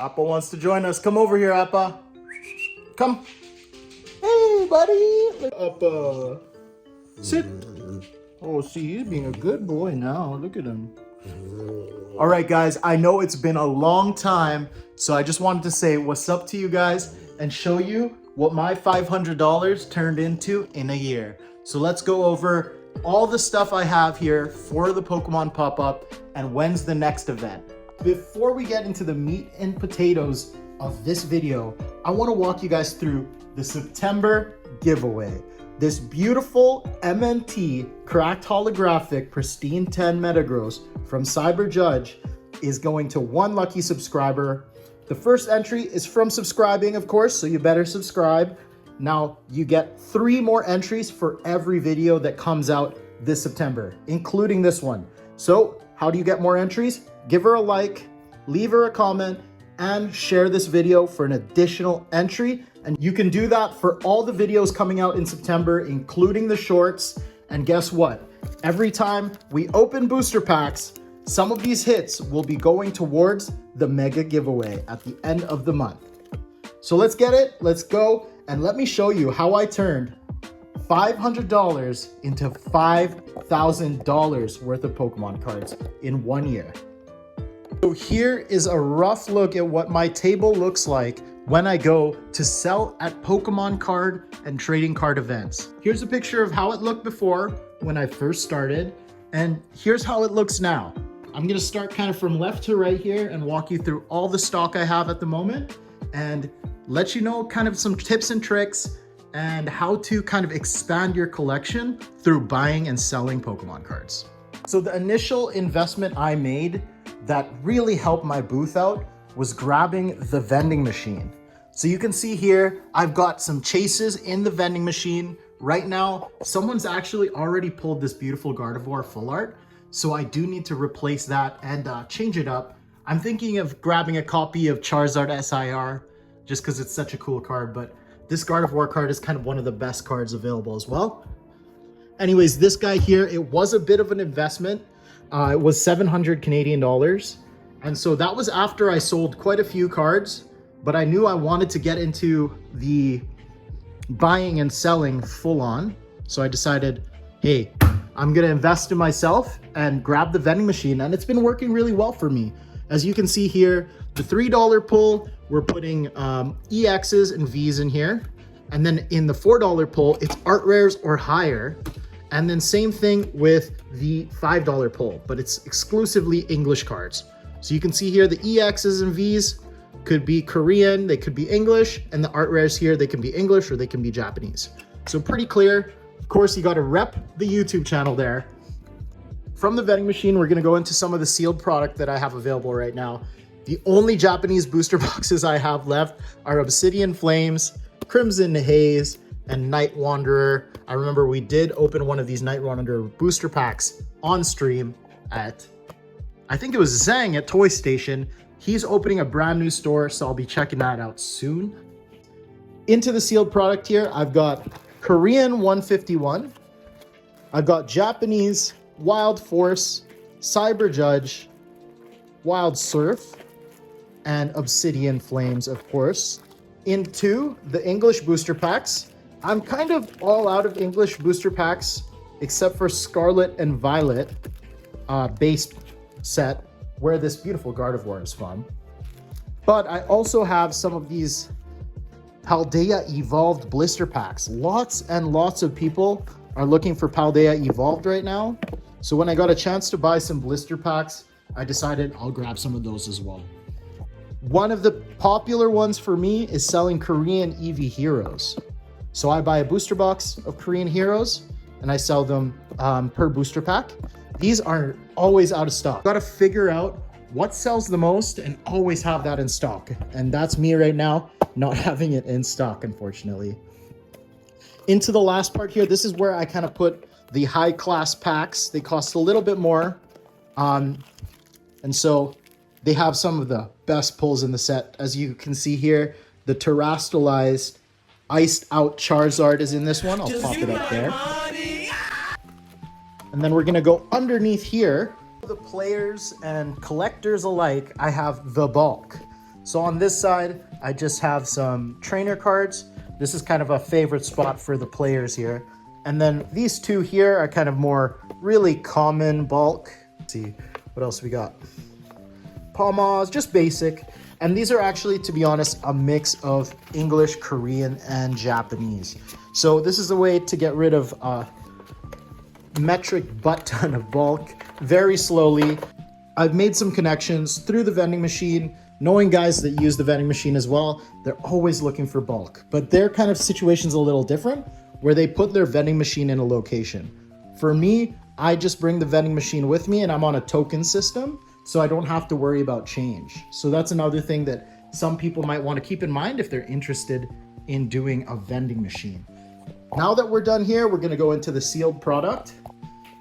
Appa wants to join us. Come over here, Appa. Come. Hey, buddy. Appa. Sit. Oh, see, he's being a good boy now. Look at him. All right, guys. I know it's been a long time, so I just wanted to say what's up to you guys and show you what my $500 turned into in a year. So let's go over all the stuff I have here for the Pokemon pop-up and when's the next event. Before we get into the meat and potatoes of this video, I want to walk you guys through the September giveaway. This beautiful MNT cracked holographic pristine 10 Metagross from Cyber Judge is going to one lucky subscriber. The first entry is from subscribing, of course, so you better subscribe. Now you get 3 more entries for every video that comes out this September, including this one. So how do you get more entries? Give her a like, leave her a comment, and share this video for an additional entry. And you can do that for all the videos coming out in September, including the shorts. And guess what? Every time we open booster packs, some of these hits will be going towards the mega giveaway at the end of the month. So let's get it, let's go, and let me show you how I turned $500 into $5,000 worth of Pokemon cards in 1 year. So here is a rough look at what my table looks like when I go to sell at Pokemon card and trading card events. Here's a picture of how it looked before when I first started, and here's how it looks now. I'm gonna start kind of from left to right here and walk you through all the stock I have at the moment and let you know kind of some tips and tricks and how to kind of expand your collection through buying and selling Pokemon cards. So the initial investment I made that really helped my booth out was grabbing the vending machine. So you can see here, I've got some chases in the vending machine. Right now, someone's actually already pulled this beautiful Gardevoir full art. So I do need to replace that and change it up. I'm thinking of grabbing a copy of Charizard SIR just because it's such a cool card, but this Gardevoir card is kind of one of the best cards available as well. Anyways, this guy here, it was a bit of an investment. It was 700 Canadian dollars. And so that was after I sold quite a few cards, but I knew I wanted to get into the buying and selling full on. So I decided, hey, I'm gonna invest in myself and grab the vending machine, and it's been working really well for me. As you can see here, the $3 pull, we're putting EXs and Vs in here. And then in the $4 pull, it's art rares or higher. And then same thing with the $5 pull, but it's exclusively English cards. So you can see here the EXs and Vs could be Korean, they could be English, and the art rares here, they can be English or they can be Japanese. So pretty clear. Of course, you got to rep the YouTube channel there. From the vending machine, we're going to go into some of the sealed product that I have available right now. The only Japanese booster boxes I have left are Obsidian Flames, Crimson Haze, and Night Wanderer. I remember we did open one of these Night Wanderer booster packs on stream at, I think it was Zhang at Toy Station. He's opening a brand new store, so I'll be checking that out soon. Into the sealed product here, I've got Korean 151. I've got Japanese Wild Force, Cyber Judge, Wild Surf, and Obsidian Flames, of course. Into the English booster packs. I'm kind of all out of English booster packs, except for Scarlet and Violet base set, where this beautiful Gardevoir is from. But I also have some of these Paldea Evolved blister packs. Lots and lots of people are looking for Paldea Evolved right now. So when I got a chance to buy some blister packs, I decided I'll grab some of those as well. One of the popular ones for me is selling Korean Eevee Heroes. So I buy a booster box of Korean Heroes and I sell them per booster pack. These are always out of stock. Got to figure out what sells the most and always have that in stock. And that's me right now, not having it in stock, unfortunately. Into the last part here, this is where I kind of put the high class packs. They cost a little bit more. And so they have some of the best pulls in the set. As you can see here, the terastallized iced out Charizard is in this one. I'll pop it up there. And then we're gonna go underneath here. The players and collectors alike, I have the bulk. So on this side, I just have some trainer cards. This is kind of a favorite spot for the players here. And then these two here are kind of more really common bulk. Let's see, what else we got? Palmas, just basic. And these are actually, to be honest, a mix of English, Korean, and Japanese. So this is a way to get rid of a metric butt ton of bulk very slowly. I've made some connections through the vending machine. Knowing guys that use the vending machine as well, they're always looking for bulk. But their kind of situation's a little different, where they put their vending machine in a location. For me, I just bring the vending machine with me and I'm on a token system, so I don't have to worry about change. So that's another thing that some people might want to keep in mind if they're interested in doing a vending machine. Now that we're done here, we're going to go into the sealed product.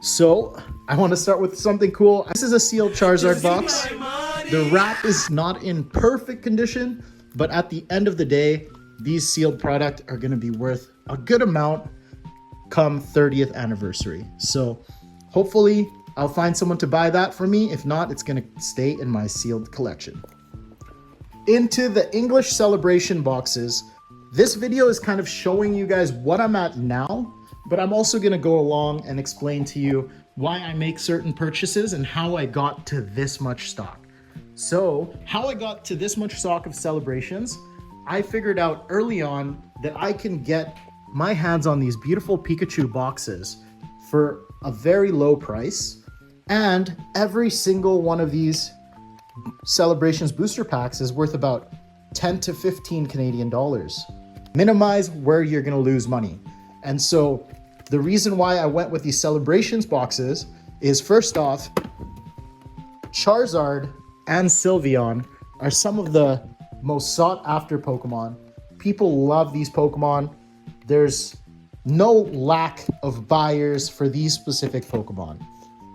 So I want to start with something cool. This is a sealed Charizard box. The wrap is not in perfect condition, but at the end of the day, these sealed product are going to be worth a good amount come 30th anniversary. So hopefully I'll find someone to buy that for me. If not, it's going to stay in my sealed collection. Into the English celebration boxes. This video is kind of showing you guys what I'm at now, but I'm also going to go along and explain to you why I make certain purchases and how I got to this much stock. So how I got to this much stock of celebrations, I figured out early on that I can get my hands on these beautiful Pikachu boxes for a very low price. And every single one of these celebrations booster packs is worth about 10 to 15 Canadian dollars. Minimize where you're going to lose money. And so the reason why I went with these celebrations boxes is, first off, Charizard and Sylveon are some of the most sought after Pokemon. People love these Pokemon. There's no lack of buyers for these specific Pokemon.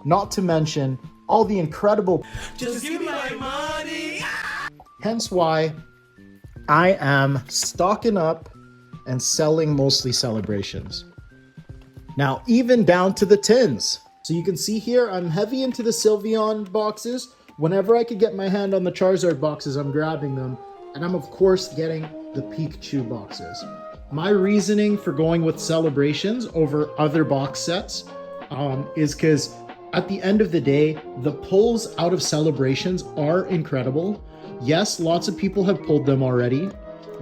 Not to mention all the incredible... Just give me my money! Hence why I am stocking up and selling mostly celebrations. Now, even down to the tins. So you can see here, I'm heavy into the Sylveon boxes. Whenever I could get my hand on the Charizard boxes, I'm grabbing them. And I'm, of course, getting the Pikachu boxes. My reasoning for going with celebrations over other box sets is because at the end of the day, the pulls out of celebrations are incredible. Yes, lots of people have pulled them already,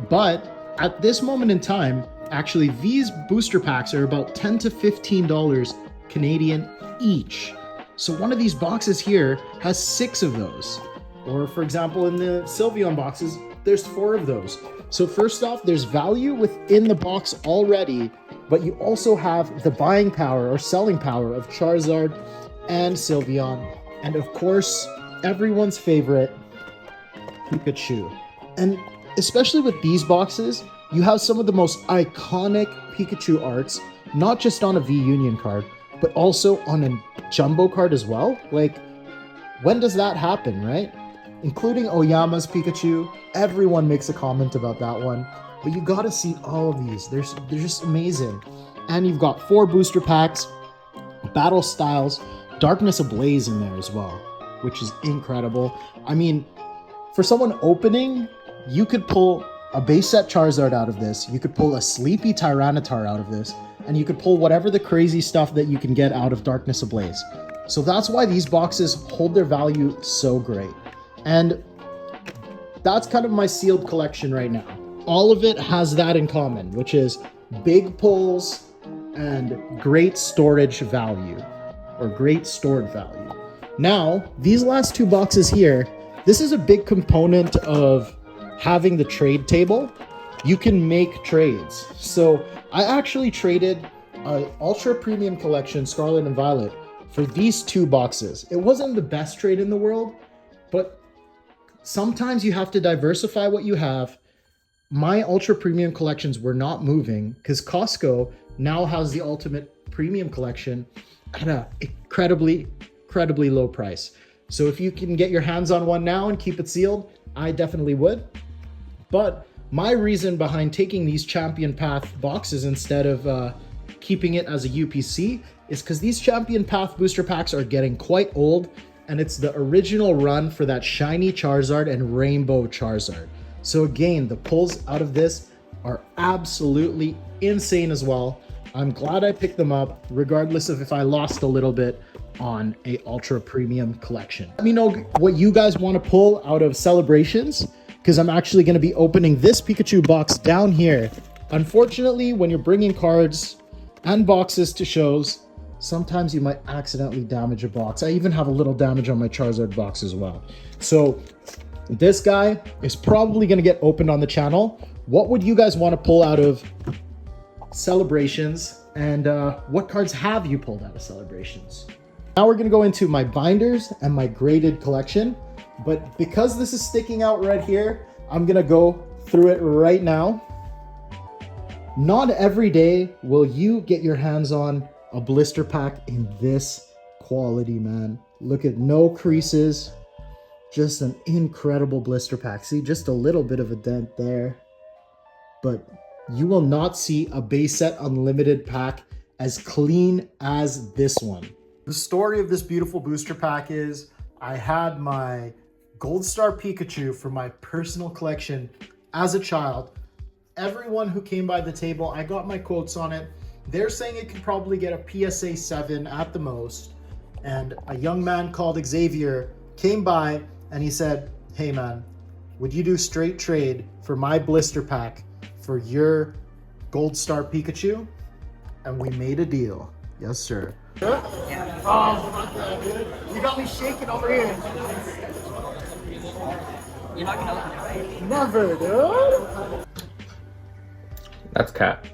but at this moment in time, actually, these booster packs are about 10 to $15 Canadian each. So one of these boxes here has 6 of those. Or for example, in the Sylveon boxes, there's 4 of those. So first off, there's value within the box already, but you also have the buying power or selling power of Charizard and Sylveon. And of course, everyone's favorite, Pikachu. And especially with these boxes, you have some of the most iconic Pikachu arts, not just on a V-Union card, but also on a jumbo card as well. Like, when does that happen, right? Including Oyama's Pikachu. Everyone makes a comment about that one. But you gotta see all of these. They're just amazing. And you've got 4 booster packs, battle styles, Darkness Ablaze in there as well, which is incredible. I mean, for someone opening, you could pull a base set Charizard out of this, you could pull a sleepy Tyranitar out of this, and you could pull whatever the crazy stuff that you can get out of Darkness Ablaze. So that's why these boxes hold their value so great. And that's kind of my sealed collection right now. All of it has that in common, which is big pulls and great storage value, or great stored value. Now, these last 2 boxes here, this is a big component of having the trade table. You can make trades. So I actually traded an Ultra Premium Collection Scarlet and Violet for these 2 boxes. It wasn't the best trade in the world, but sometimes you have to diversify what you have. My Ultra Premium collections were not moving because Costco now has the Ultimate Premium Collection at an incredibly low price. So if you can get your hands on one now and keep it sealed, I definitely would. But my reason behind taking these Champion Path boxes instead of keeping it as a UPC is because these Champion Path booster packs are getting quite old and it's the original run for that shiny Charizard and rainbow Charizard. So again, the pulls out of this are absolutely insane as well. I'm glad I picked them up, regardless of if I lost a little bit on a ultra premium collection. Let me know what you guys want to pull out of celebrations, because I'm actually going to be opening this Pikachu box down here. Unfortunately, when you're bringing cards and boxes to shows, sometimes you might accidentally damage a box. I even have a little damage on my Charizard box as well. So this guy is probably going to get opened on the channel. What would you guys want to pull out of celebrations, and what cards have you pulled out of celebrations? Now we're going to go into my binders and my graded collection, but because this is sticking out right here, I'm going to go through it right now. Not every day will you get your hands on a blister pack in this quality, man. Look at no creases, just an incredible blister pack. See, just a little bit of a dent there, but you will not see a base set unlimited pack as clean as this one. The story of this beautiful booster pack is I had my Gold Star Pikachu for my personal collection as a child. Everyone who came by the table, I got my quotes on it. They're saying it could probably get a PSA 7 at the most. And a young man called Xavier came by and he said, "Hey man, would you do straight trade for my blister pack for your Gold Star Pikachu?" And we made a deal. Yes, sir. Yeah. Oh, dude. You got me shaking over here. You're not gonna open it, right? Never, dude. That's cat.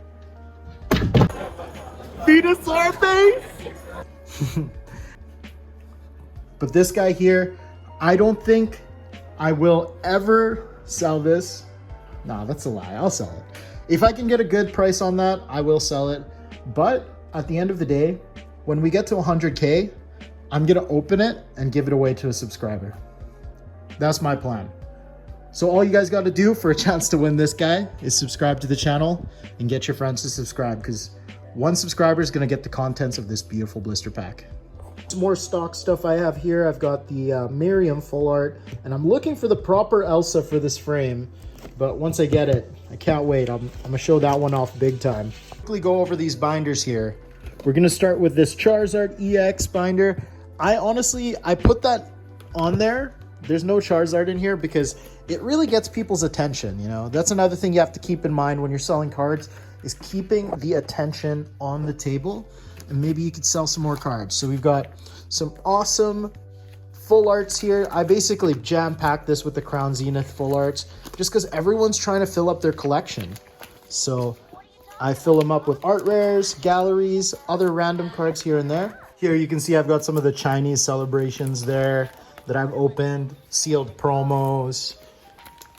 Venusaur face. But this guy here, I don't think I will ever sell this. Nah, that's a lie. I'll sell it. If I can get a good price on that, I will sell it. But at the end of the day, when we get to 100K, I'm going to open it and give it away to a subscriber. That's my plan. So all you guys got to do for a chance to win this guy is subscribe to the channel and get your friends to subscribe, because one subscriber is going to get the contents of this beautiful blister pack. Some more stock stuff I have here. I've got the Miriam full art, and I'm looking for the proper Elsa for this frame. But once I get it, I can't wait. I'm going to show that one off big time. Quickly go over these binders here. We're going to start with this Charizard EX binder. I put that on there. There's no Charizard in here because it really gets people's attention, you know. That's another thing you have to keep in mind when you're selling cards, is keeping the attention on the table. And maybe you could sell some more cards. So we've got some awesome full arts here. I basically jam-packed this with the Crown Zenith full arts just because everyone's trying to fill up their collection. So I fill them up with art rares, galleries, other random cards here and there. Here you can see I've got some of the Chinese celebrations there that I've opened, sealed promos.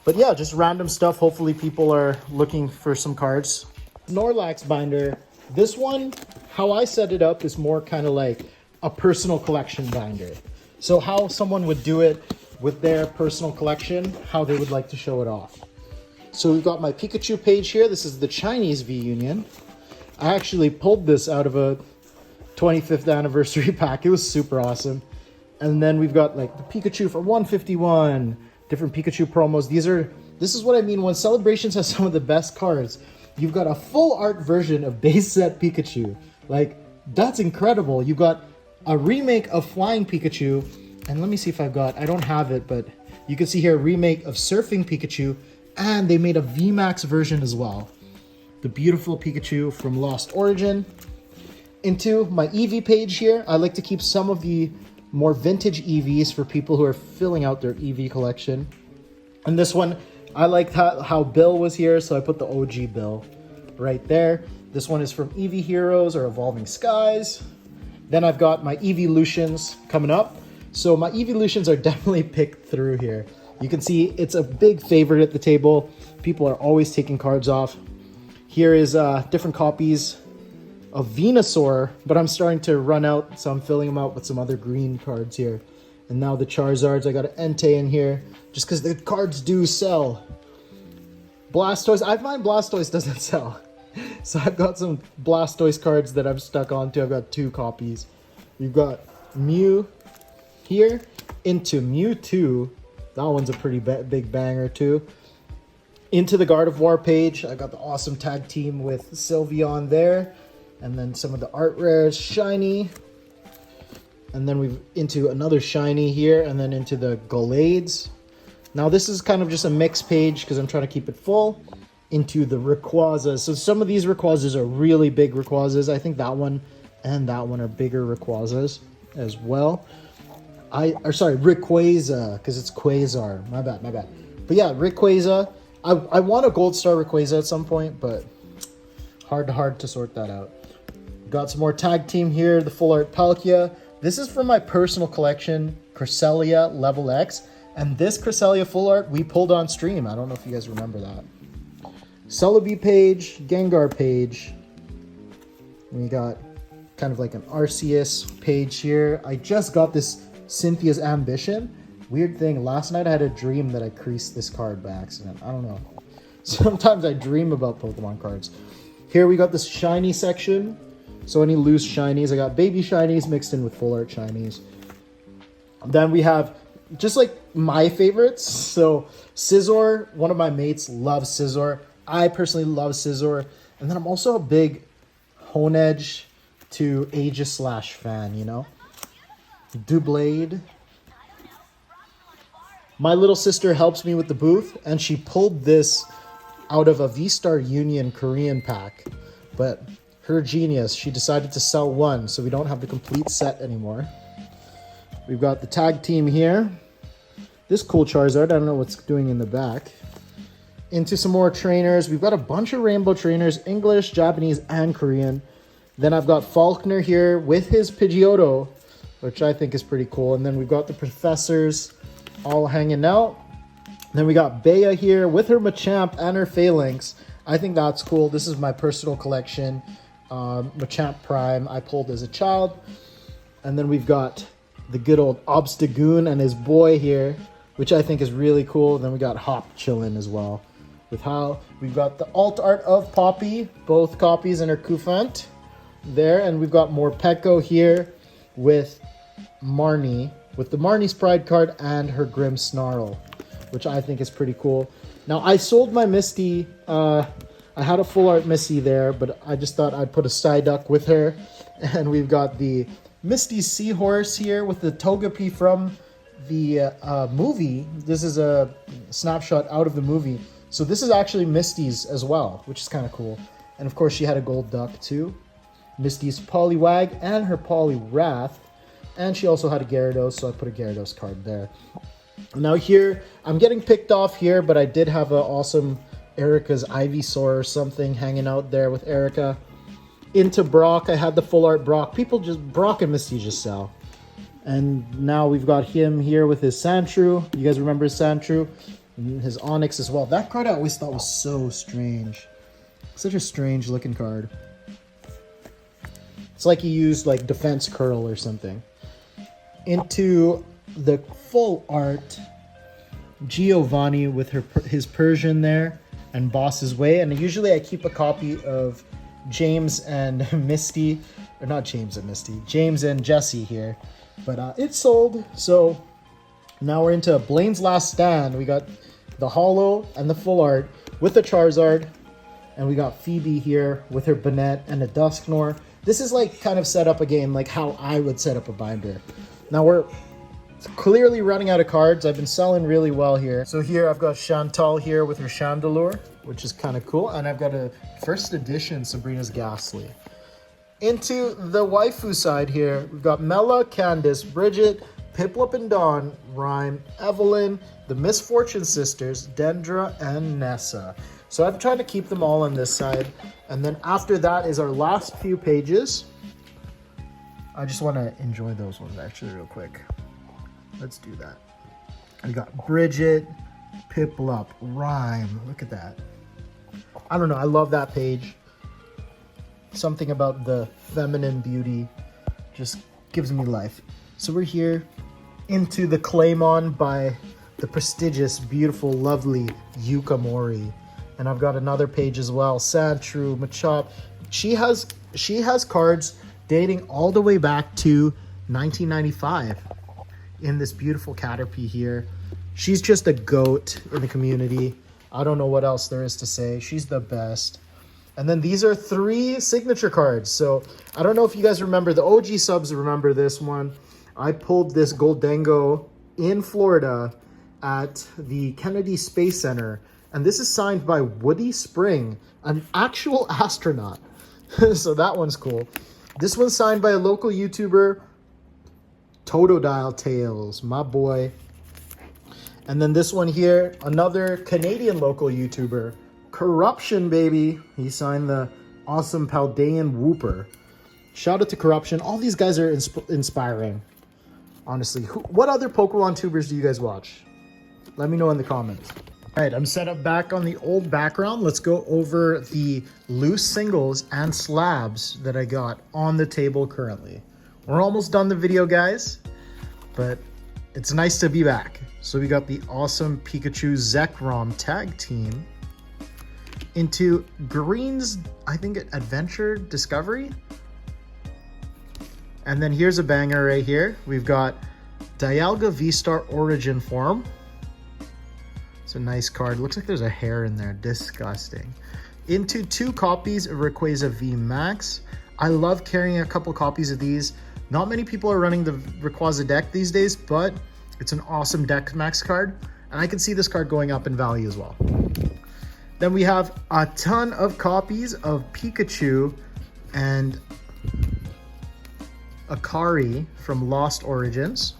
But yeah, just random stuff. Hopefully people are looking for some cards. Snorlax binder. This one, how I set it up is more kind of like a personal collection binder. So how someone would do it with their personal collection, how they would like to show it off. So we've got my Pikachu page here. This is the Chinese V-Union. I actually pulled this out of a 25th anniversary pack. It was super awesome. And then we've got like the Pikachu for 151, different Pikachu promos. This is what I mean when Celebrations has some of the best cards. You've got a full art version of base set Pikachu. Like, that's incredible. You've got a remake of Flying Pikachu. And let me see if I don't have it, but you can see here a remake of Surfing Pikachu. And they made a VMAX version as well. The beautiful Pikachu from Lost Origin. Into my Eevee page here, I like to keep some of the more vintage EVs for people who are filling out their EV collection. And this one, I liked how Bill was here, so I put the OG Bill right there. This one is from EV Heroes or Evolving Skies. Then I've got my Evolutions coming up. So my Evolutions are definitely picked through here. You can see it's a big favorite at the table. People are always taking cards off. Here is different copies of Venusaur, but I'm starting to run out, so I'm filling them out with some other green cards here. And now the Charizards, I got an Entei in here, just because the cards do sell. Blastoise, I find Blastoise doesn't sell. So I've got some Blastoise cards that I've stuck onto. I've got 2 copies. You've got Mew. here into Mewtwo. That one's a pretty big banger too. Into the Gardevoir page, I got the awesome tag team with Sylveon there. And then some of the art rares, shiny. And then we've into another shiny here, and then into the Gallades. Now this is kind of just a mixed page because I'm trying to keep it full. Into the Rayquazas. So some of these Rayquazas are really big Rayquazas. I think that one and that one are bigger Rayquazas as well. Rayquaza, because it's Quasar. My bad. But yeah, Rayquaza. I want a Gold Star Rayquaza at some point, but hard to sort that out. Got some more tag team here, the full art Palkia. This is from my personal collection, Cresselia Level X. And this Cresselia full art we pulled on stream. I don't know if you guys remember that. Celebi page, Gengar page. We got kind of like an Arceus page here. I just got this Cynthia's Ambition. Weird thing, last night I had a dream that I creased this card by accident. I don't know. Sometimes I dream about Pokemon cards. Here we got this shiny section. So any loose shinies, I got baby shinies mixed in with full art shinies. Then we have just like my favorites. So Scizor, one of my mates loves Scizor. I personally love Scizor. And then I'm also a big Honedge to Aegis / fan, you know? Doublade. My little sister helps me with the booth, and she pulled this out of a V-Star Union Korean pack. But her genius, she decided to sell one, so we don't have the complete set anymore. We've got the tag team here. This cool Charizard, I don't know what's doing in the back. Into some more trainers. We've got a bunch of rainbow trainers, English, Japanese, and Korean. Then I've got Faulkner here with his Pidgeotto, which I think is pretty cool. And then we've got the professors all hanging out. Then we got Bea here with her Machamp and her Phalanx. I think that's cool. This is my personal collection. Machamp Prime I pulled as a child. And then we've got the good old Obstagoon and his boy here, which I think is really cool. Then we got Hop chillin' as well. With how we've got the alt art of Poppy, both copies in her Kufant there. And we've got more Pekko here with Marnie, with the Marnie's Pride card and her Grim Snarl, which I think is pretty cool. Now, I sold my Misty. I had a full art Misty there, but I just thought I'd put a Psyduck with her. And we've got the Misty Seahorse here with the Togepi from the movie. This is a snapshot out of the movie. So this is actually Misty's as well, which is kind of cool. And of course, she had a gold duck too. Misty's Poliwag and her Poliwrath. And she also had a Gyarados, so I put a Gyarados card there. Now here, I'm getting picked off here, but I did have an awesome Erica's Ivysaur or something hanging out there with Erica. Into Brock, I had the full art Brock. Brock and Misty just sell. And now we've got him here with his Sandshrew. You guys remember his Sandshrew? And his Onix as well. That card I always thought was so strange. Such a strange looking card. It's like he used like Defense Curl or something. Into the full art Giovanni with his Persian there and Boss's Way. And usually I keep a copy of James and Misty, or not James and Misty, James and Jesse here. But it's sold. So now we're into Blaine's Last Stand. We got the holo and the full art with the Charizard. And we got Phoebe here with her Banette and a Dusknoir. This is like kind of set up a game like how I would set up a binder. Now we're clearly running out of cards. I've been selling really well here. So here I've got Chantal here with her Chandelure, which is kind of cool. And I've got a first edition Sabrina's Ghastly. Into the waifu side here, we've got Mela, Candace, Bridget, Piplup and Dawn, Rhyme, Evelyn, the Misfortune Sisters, Dendra, and Nessa. So I'm trying to keep them all on this side. And then after that is our last few pages. I just want to enjoy those ones actually real quick. Let's do that. We got Bridget, Piplup, Rhyme. Look at that. I don't know. I love that page. Something about the feminine beauty just gives me life. So we're here into the Claymon by the prestigious, beautiful, lovely Yuka Mori. And I've got another page as well. Sandshrew, Machop. She has cards dating all the way back to 1995. in this beautiful Caterpie here. She's just a goat in the community. I don't know what else there is to say. She's the best. And then these are 3 signature cards. So I don't know if you guys remember, the OG subs remember this one. I pulled this Goldengo in Florida at the Kennedy Space Center. And this is signed by Woody Spring, an actual astronaut. So that one's cool. This one's signed by a local YouTuber, Totodile Tales, my boy. And then this one here, another Canadian local YouTuber, Corruption, baby. He signed the awesome Paldean Whooper. Shout out to Corruption. All these guys are inspiring, honestly. What other Pokemon tubers do you guys watch? Let me know in the comments. All right, I'm set up back on the old background. Let's go over the loose singles and slabs that I got on the table currently. We're almost done the video, guys, but it's nice to be back. So we got the awesome Pikachu Zekrom tag team into Green's, I think, Adventure Discovery. And then here's a banger right here. We've got Dialga V-Star Origin Form. It's a nice card. Looks like there's a hair in there. Disgusting. Into 2 copies of Rayquaza V Max. I love carrying a couple copies of these. Not many people are running the Rayquaza deck these days, but it's an awesome deck max card. And I can see this card going up in value as well. Then we have a ton of copies of Pikachu and Akari from Lost Origins.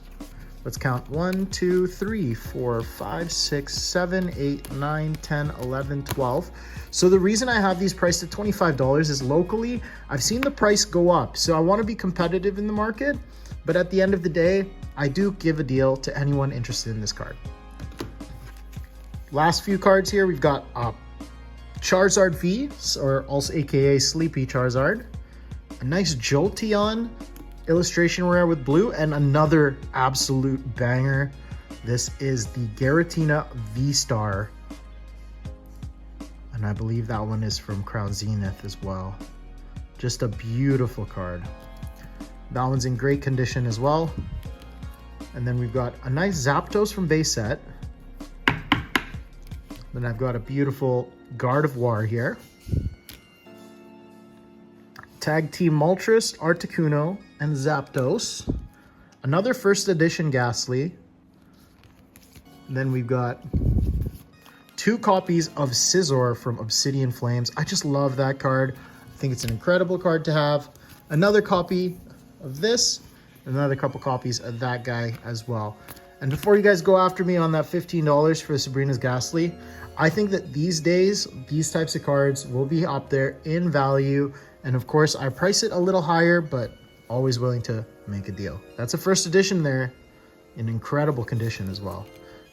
Let's count 1, 2, 3, 4, 5, 6, 7, 8, 9, 10, 11, 12. So the reason I have these priced at $25 is locally, I've seen the price go up. So I want to be competitive in the market, but at the end of the day, I do give a deal to anyone interested in this card. Last few cards here, we've got Charizard V, or also AKA Sleepy Charizard. A nice Jolteon illustration rare with blue, and another absolute banger. This is the Giratina V-Star. And I believe that one is from Crown Zenith as well. Just a beautiful card. That one's in great condition as well. And then we've got a nice Zapdos from base set. Then I've got a beautiful Gardevoir here. Tag Team Moltres, Articuno, and Zapdos. Another first edition Ghastly. And then we've got 2 copies of Scizor from Obsidian Flames. I just love that card. I think it's an incredible card to have. Another copy of this, another couple copies of that guy as well. And before you guys go after me on that $15 for Sabrina's Ghastly, I think that these days, these types of cards will be up there in value. And of course, I price it a little higher, but always willing to make a deal. That's a first edition there in incredible condition as well.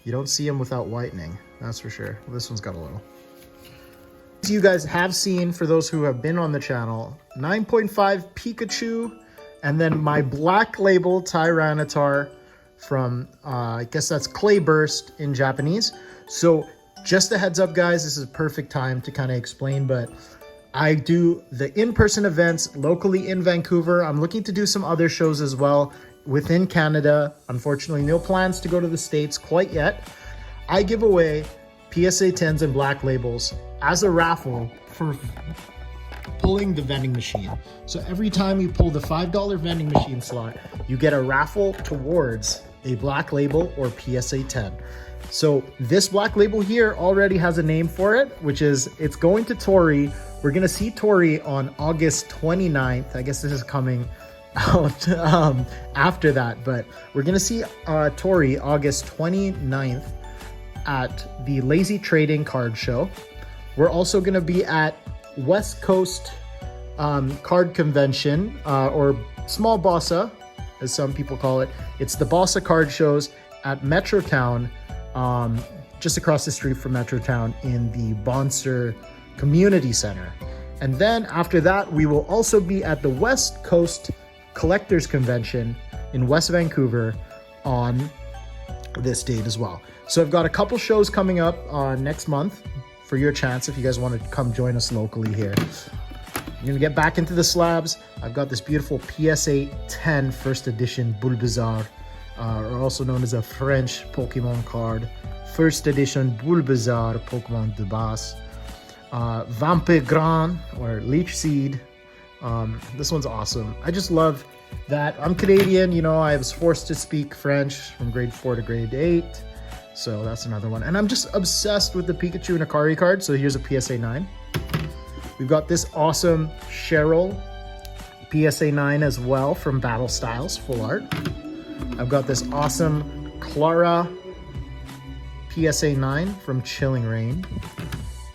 You don't see them without whitening, that's for sure. This one's got a little. As you guys have seen, for those who have been on the channel, 9.5 Pikachu, and then my black label Tyranitar from, I guess that's Clay Burst in Japanese. So just a heads up, guys, this is a perfect time to kind of explain, but I do the in-person events locally in Vancouver. I'm looking to do some other shows as well within Canada. Unfortunately, no plans to go to the States quite yet. I give away PSA 10s and black labels as a raffle for pulling the vending machine. So every time you pull the $5 vending machine slot, you get a raffle towards a black label or PSA 10. So this black label here already has a name for it, which is, it's going to Tori. We're going to see Tori on August 29th. I guess this is coming out after that, but we're going to see Tori August 29th at the Lazy Trading Card Show. We're also going to be at West Coast Card Convention, or Small Bossa, as some people call it. It's the Bossa Card Shows at Metrotown, just across the street from Metrotown in the Bonser Community Center. And then after that, we will also be at the West Coast Collectors Convention in West Vancouver on this date as well. So I've got a couple shows coming up next month for your chance if you guys want to come join us locally here. I'm gonna get back into the slabs. I've got this beautiful PSA 10 first edition Bulbasaur or also known as a French Pokemon card. First edition Bulbasaur Pokemon de base. Vampigran or Leech Seed. This one's awesome. I just love that. I'm Canadian, you know, I was forced to speak French from grade 4 to grade 8. So that's another one. And I'm just obsessed with the Pikachu and Akari card. So here's a PSA 9. We've got this awesome Cheryl PSA 9 as well from Battle Styles, full art. I've got this awesome Clara PSA 9 from Chilling Reign.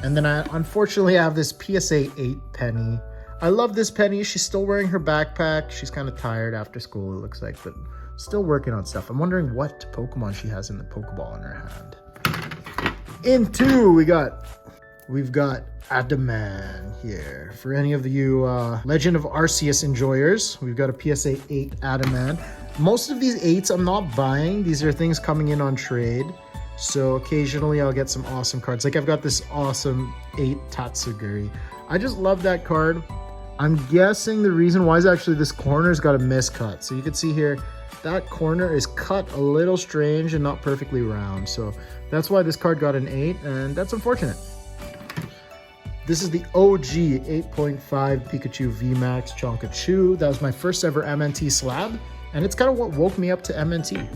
And then unfortunately I have this PSA 8 Penny. I love this Penny. She's still wearing her backpack. She's kind of tired after school, it looks like, but still working on stuff. I'm wondering what Pokemon she has in the Pokeball in her hand. In 2, we've got Adaman here. For any of you Legend of Arceus enjoyers, we've got a PSA 8 Adaman. Most of these 8s I'm not buying. These are things coming in on trade. So occasionally I'll get some awesome cards. Like I've got this awesome 8 Tatsugiri. I just love that card. I'm guessing the reason why is actually this corner's got a miscut. So you can see here, that corner is cut a little strange and not perfectly round. So that's why this card got an 8, and that's unfortunate. This is the OG 8.5 Pikachu VMAX Chonkachu. That was my first ever MNT slab, and it's kind of what woke me up to MNT.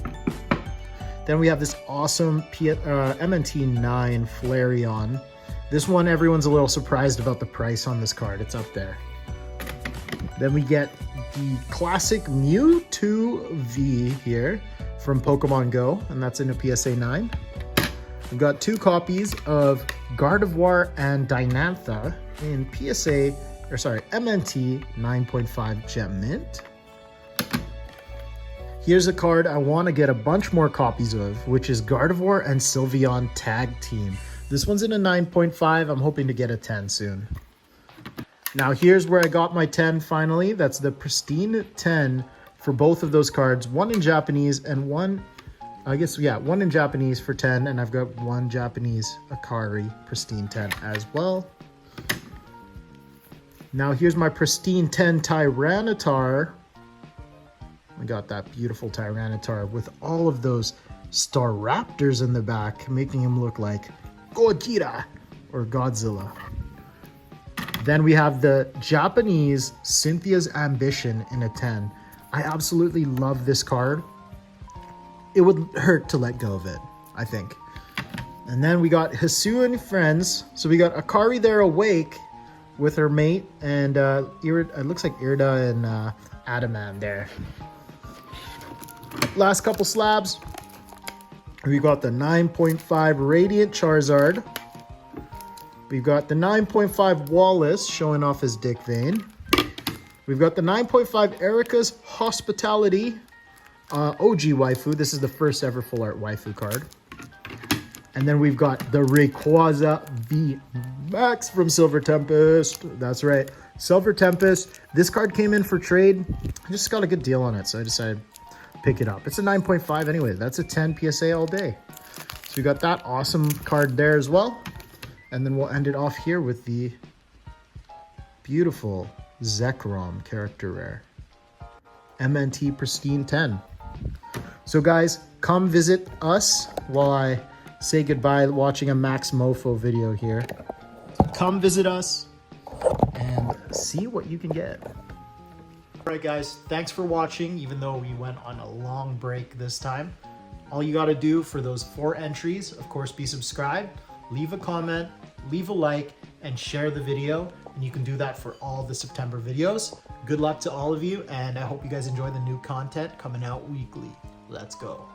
Then we have this awesome MNT 9 Flareon. This one, everyone's a little surprised about the price on this card. It's up there. Then we get the classic Mewtwo V here from Pokemon Go, and that's in a PSA 9. We've got 2 copies of Gardevoir and Dynantha in MNT 9.5 Gem Mint. Here's a card I want to get a bunch more copies of, which is Gardevoir and Sylveon Tag Team. This one's in a 9.5. I'm hoping to get a 10 soon. Now here's where I got my 10 finally. That's the Pristine 10 for both of those cards. One in Japanese and one in Japanese for 10. And I've got one Japanese Akari Pristine 10 as well. Now here's my Pristine 10 Tyranitar. I got that beautiful Tyranitar with all of those Staraptors in the back, making him look like Gojira or Godzilla. Then we have the Japanese Cynthia's Ambition in a 10. I absolutely love this card. It would hurt to let go of it, I think. And then we got Hisu and Friends. So we got Akari there awake with her mate, and it looks like Irida and Adaman there. Last couple slabs. We got the 9.5 Radiant Charizard. We've got the 9.5 Wallace showing off his dick vein. We've got the 9.5 Erica's Hospitality OG waifu. This is the first ever full art waifu card. And then we've got the Rayquaza V Max from Silver Tempest. That's right, Silver Tempest. This card came in for trade. I just got a good deal on it, so I decided to pick it up. It's a 9.5 anyway. That's a 10 PSA all day. So we got that awesome card there as well. And then we'll end it off here with the beautiful Zekrom character rare. MNT Pristine 10. So guys, come visit us while I say goodbye watching a Max Mofo video here. Come visit us and see what you can get. All right guys, thanks for watching, even though we went on a long break this time. All you got to do for those 4 entries, of course, be subscribed, leave a comment, leave a like, and share the video. And you can do that for all the September videos. Good luck to all of you, and I hope you guys enjoy the new content coming out weekly. Let's go.